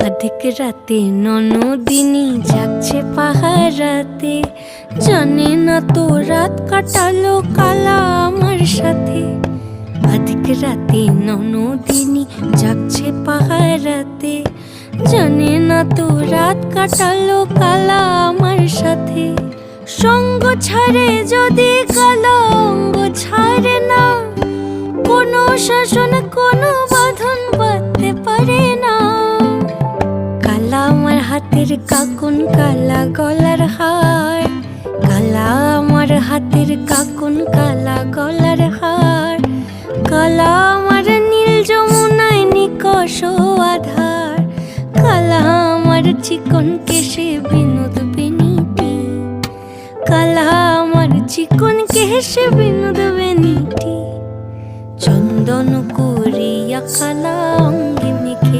অধিক রাতে ননদিনী জাগছে পাহারাতে, জানে না তো রাত কাটালো কালা আমার সাথে। অধিক রাতে ননদিনী জাগছে পাহারাতে, জানে না তো রাত কাটালো কালা আমার সাথে। সঙ্গ ছাড়ে যদি কালা অঙ্গ ছাড়ে না, কোনো শাসন কোনো বাঁধন বাঁধতে পারে না। কালা আমার হাতের কাকুন কালা গলার হার, কালা আমার হাতের কাকুন কালা গলার হার। কালা আমার নীল যমুনায় নিকষ আধার, কালা আমার চিকন কেশে বিনোদ বেনিটি, কালা আমার চিকন কেশে বিনোদ বেনিটি। চন্দন করিয়া কালা অঙ্গে মেখে